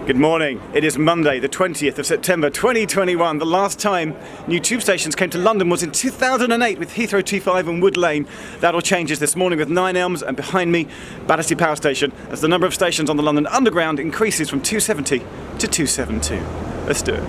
Good morning. It is Monday, the 20th of September 2021. The last time new tube stations came to London was in 2008 with Heathrow T5 and Wood Lane. That all changes this morning with 9 Elms and behind me, Battersea Power Station, as the number of stations on the London Underground increases from 270 to 272. Let's do it.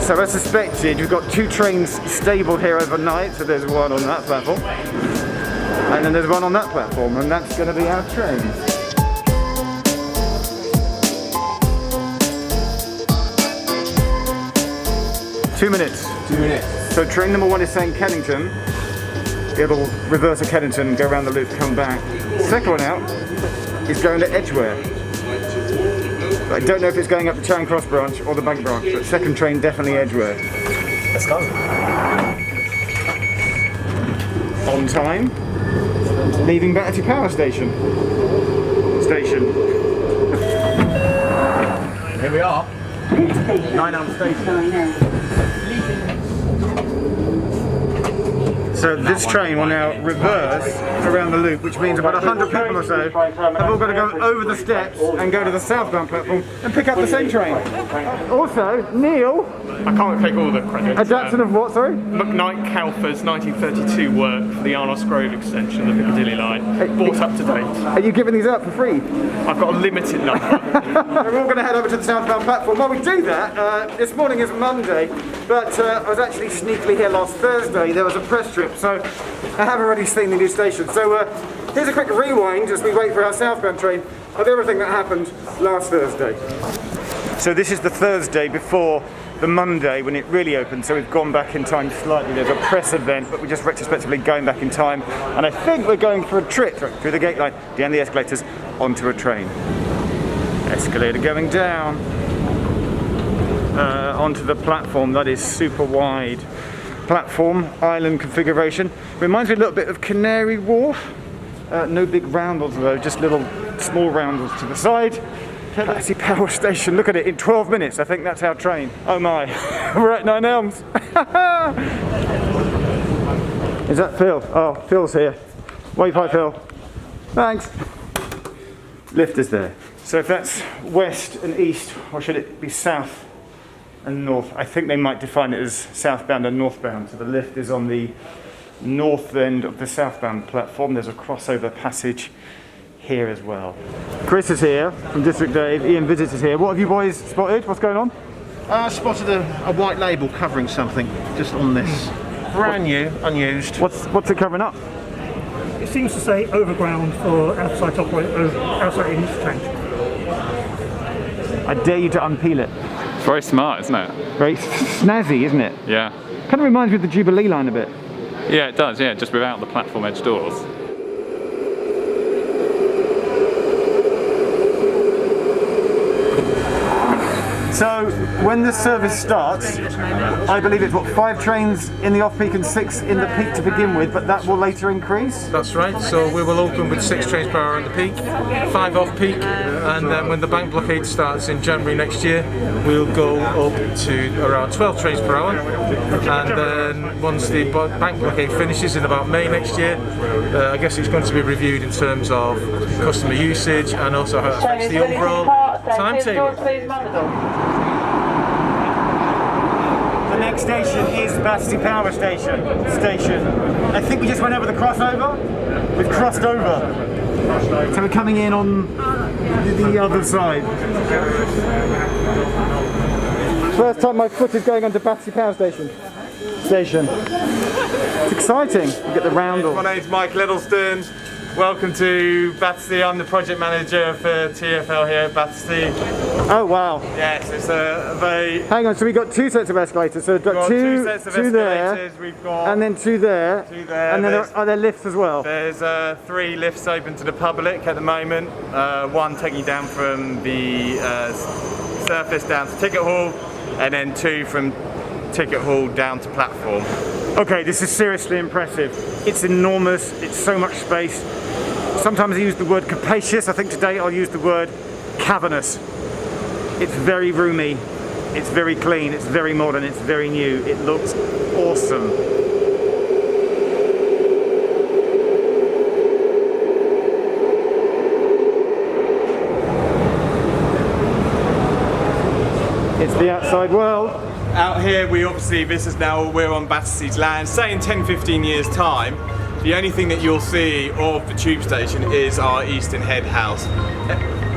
So as suspected, we've got two trains stable here overnight, so there's one on that platform, and then there's one on that platform, and that's going to be our train. Two minutes. So train number one is saying Kennington. It'll reverse at Kennington, go around the loop, come back. Second one out is going to Edgware. I don't know if it's going up the Charing Cross branch or the Bank branch, but second train definitely Edgware. Let's go. On time, leaving Battersea Power Station. Here we are. 9 Elms Station. So this train will now reverse around the loop, which means about 100 people or so have all got to go over the steps and go to the southbound platform and pick up the same train. Also, Neil, I can't take all the credit. adaptation of what, sorry? McKnight Calfer's 1932 work for the Arnold Road extension of the Piccadilly line, brought up to date. Are you giving these out for free? I've got a limited number. We're all going to head over to the southbound platform. While we do that, this morning is Monday, but I was actually sneakily here last Thursday. There was a press trip, so I have already seen the new station. So here's a quick rewind as we wait for our southbound train of everything that happened last Thursday. So this is the Thursday before the Monday when it really opened, so we've gone back in time slightly. There's a press event, but we're just retrospectively going back in time, and I think we're going for a trip through the gate line, down the escalators, onto a train. Escalator going down onto the platform. That is super wide platform, island configuration. Reminds me a little bit of Canary Wharf. No big roundels though, just little small roundels to the side. Battersea Power Station, look at it, in 12 minutes, I think that's our train. Oh my, we're at 9 Elms. Is that Phil? Oh, Phil's here. Wave hi, Phil. Thanks. Lift is there. So if that's west and east, or should it be south and north? I think they might define it as southbound and northbound. So the lift is on the north end of the southbound platform. There's a crossover passage here as well. Chris is here from District Dave. Ian Visits is here. What have you boys spotted? What's going on? I spotted a white label covering something just on this. Brand new, unused. What's it covering up? It seems to say overground for outside outside interchange. I dare you to unpeel it. It's very smart, isn't it? Very snazzy, isn't it? Yeah. Kind of reminds me of the Jubilee line a bit. Yeah, it does, yeah, just without the platform edge doors. So when the service starts, I believe it's 5 trains in the off-peak and 6 in the peak to begin with, but that will later increase? That's right, so we will open with 6 trains per hour in the peak, 5 off-peak, and then when the bank blockade starts in January next year, we'll go up to around 12 trains per hour, and then once the bank blockade finishes in about May next year, I guess it's going to be reviewed in terms of customer usage and also how it affects the overall timetable. The next station is Battersea Power Station. I think we just went over the crossover. We've crossed over. So we're coming in on the other side. First time my foot is going onto Battersea Power Station. It's exciting. You get the roundel. My name's Mike Littlestone. Welcome to Battersea. I'm the project manager for TfL here at Battersea. Oh wow. Yes, it's a very... Hang on, so we've got 2 sets of escalators. So we've got two sets of escalators there, we've got... and then 2 there. And then are there lifts as well? There's 3 lifts open to the public at the moment. One taking you down from the surface down to Ticket Hall, and then 2 from ticket hall down to platform. Okay, this is seriously impressive. It's enormous, it's so much space. Sometimes I use the word capacious. I think today I'll use the word cavernous. It's very roomy, it's very clean, it's very modern, it's very new. It looks awesome. It's the outside world. Out here, we're on Battersea's land. Say in 10-15 years time, the only thing that you'll see of the tube station is our Eastern Head house.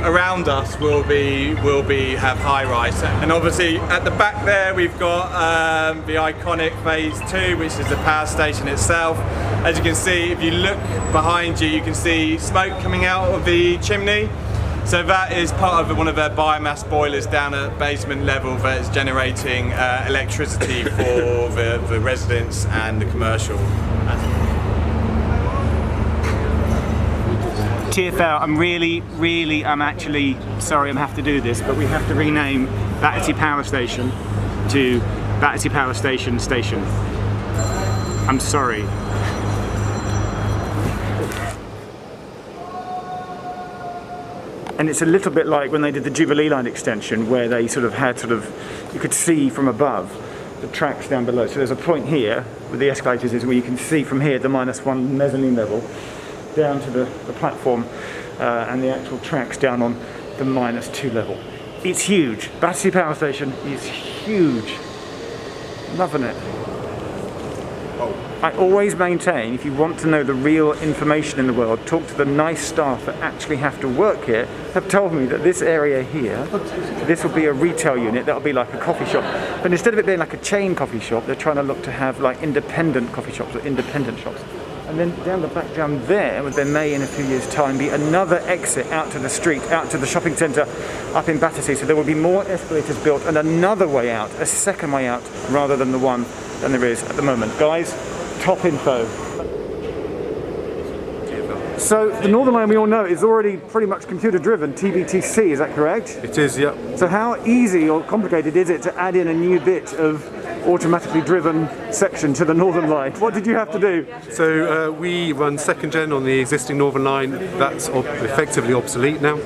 Around us will have high rise, and obviously at the back there we've got the iconic phase 2, which is the power station itself. As you can see, if you look behind you, you can see smoke coming out of the chimney. So that is part of one of their biomass boilers down at basement level that is generating electricity for the residents and the commercial. TfL, I'm actually sorry I'm have to do this, but we have to rename Battersea Power Station to Battersea Power Station Station. I'm sorry. And it's a little bit like when they did the Jubilee Line extension, where they you could see from above the tracks down below. So there's a point here where the escalators is, where you can see from here the -1 mezzanine level down to the platform and the actual tracks down on the -2 level. It's huge. Battersea Power Station is huge. Loving it. I always maintain, if you want to know the real information in the world, talk to the nice staff that actually have to work here. Have told me that this area here, this will be a retail unit, that'll be like a coffee shop. But instead of it being like a chain coffee shop, they're trying to look to have like independent coffee shops or independent shops. And then down the back down there, there may in a few years' time be another exit out to the street, out to the shopping centre up in Battersea. So there will be more escalators built and another way out, a second way out, rather than the one than there is at the moment. Guys, top info. So the Northern Line, we all know, is already pretty much computer driven, TBTC, is that correct? It is, yeah. So how easy or complicated is it to add in a new bit of automatically driven section to the Northern Line? What did you have to do? So we run 2nd gen on the existing Northern Line. That's effectively obsolete now.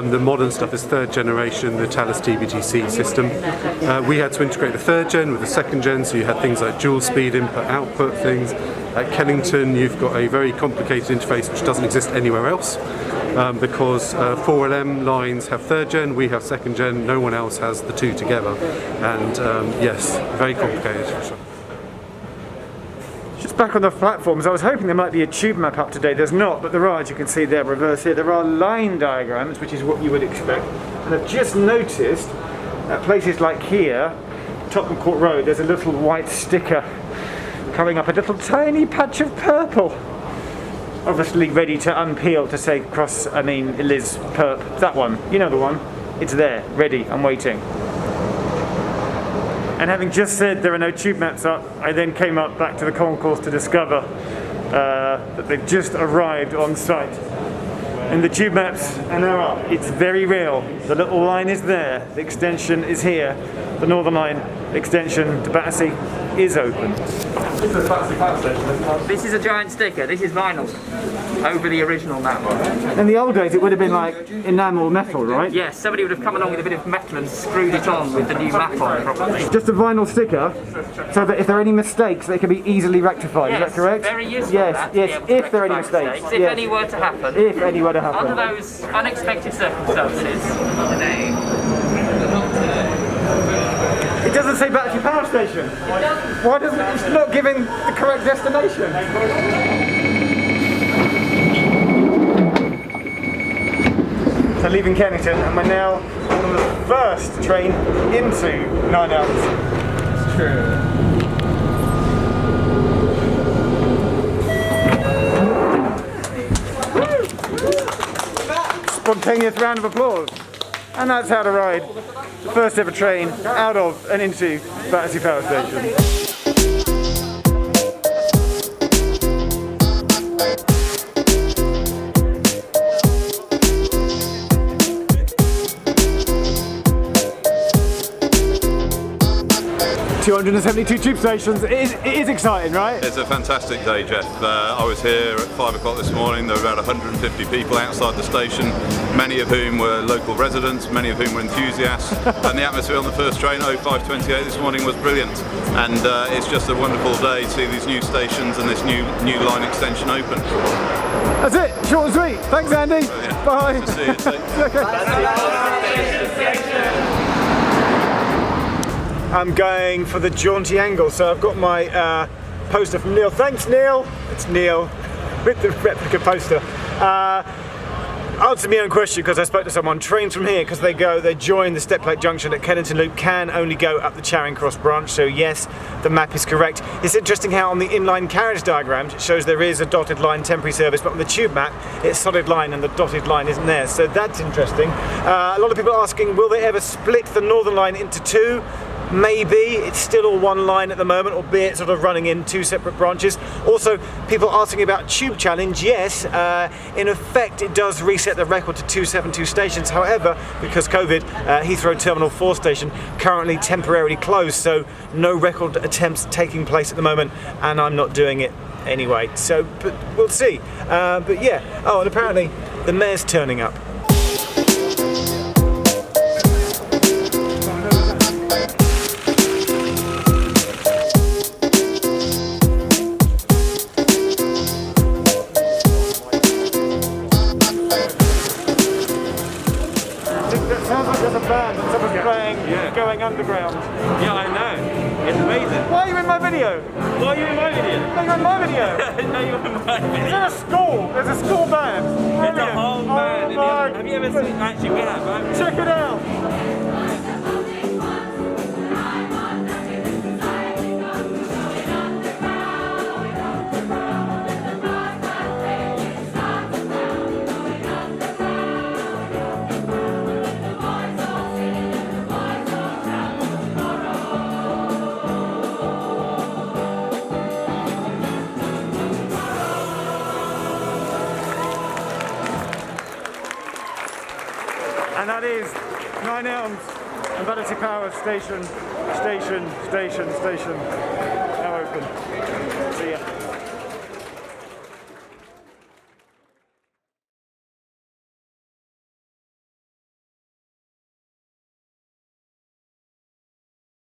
The modern stuff is 3rd generation, the Thales TBTC system. We had to integrate the 3rd gen with the 2nd gen, so you had things like dual speed input-output things. At Kennington, you've got a very complicated interface which doesn't exist anywhere else. Because 4LM lines have 3rd gen, we have 2nd gen, no one else has the two together. And yes, very complicated for sure. Just back on the platforms, I was hoping there might be a tube map up today. There's not, but there are, as you can see there, reverse here. There are line diagrams, which is what you would expect. And I've just noticed at places like here, Tottenham Court Road, there's a little white sticker coming up, a little tiny patch of purple. Obviously ready to unpeel to say Liz Perp. That one, you know the one. It's there, ready, I'm waiting. And having just said there are no tube maps up, I then came up back to the concourse to discover that they've just arrived on site. And the tube maps are now up. It's very real. The little line is there, the extension is here. The Northern Line extension to Battersea is open. This is a giant sticker, this is vinyl, over the original map. In the old days it would have been like enamel metal, right? Yes, somebody would have come along with a bit of metal and screwed it on with the new map on probably. Just a vinyl sticker, so that if there are any mistakes they can be easily rectified, Yes, is that correct? very useful. Yes, that, yes, to be able to if there are any rectify mistakes. If yes. any were to happen. If any were to happen. Under those unexpected circumstances. It doesn't say Battersea Power Station. Why doesn't it? It's not giving the correct destination. So leaving Kennington, and we're now on the first train into 9 Elms. It's true. Spontaneous round of applause. And that's how to ride the first ever train out of and into Battersea Power Station. 272 tube stations. It is exciting, right? It's a fantastic day, Jeff. I was here at 5 o'clock this morning. There were about 150 people outside the station, many of whom were local residents, many of whom were enthusiasts. And the atmosphere on the first train, 0528 this morning, was brilliant. And it's just a wonderful day to see these new stations and this new line extension open. That's it. Short and sweet. Thanks, Andy. Brilliant. Bye. Nice to see you. Okay. I'm going for the jaunty angle, so I've got my poster from Neil. Thanks, Neil. It's Neil with the replica poster. Answer my own question, because I spoke to someone. Trains from here, because they join the Step Plate Junction at Kennington Loop, can only go up the Charing Cross branch. So yes, the map is correct. It's interesting how on the inline carriage diagram it shows there is a dotted line temporary service, but on the tube map it's solid line and the dotted line isn't there. So that's interesting. A lot of people are asking, will they ever split the Northern Line into two? Maybe. It's still all one line at the moment, albeit sort of running in two separate branches. Also, people asking about Tube Challenge. Yes, in effect it does reset the record to 272 stations. However, because COVID, Heathrow Terminal 4 station currently temporarily closed, so no record attempts taking place at the moment, and I'm not doing it anyway. So, but we'll see. But yeah, oh, and apparently the mayor's turning up. Sounds like there's a band and someone's playing Going Underground. Yeah, I know. It's amazing. Why are you in my video? Why are you in my video? No, you're in my video. No, you're in my video. Is there a school? There's a school band. There's a whole band. Oh my Have you ever seen? Actually, we have. Check it out. And that is 9 Elms and Battersea Power Station, now open.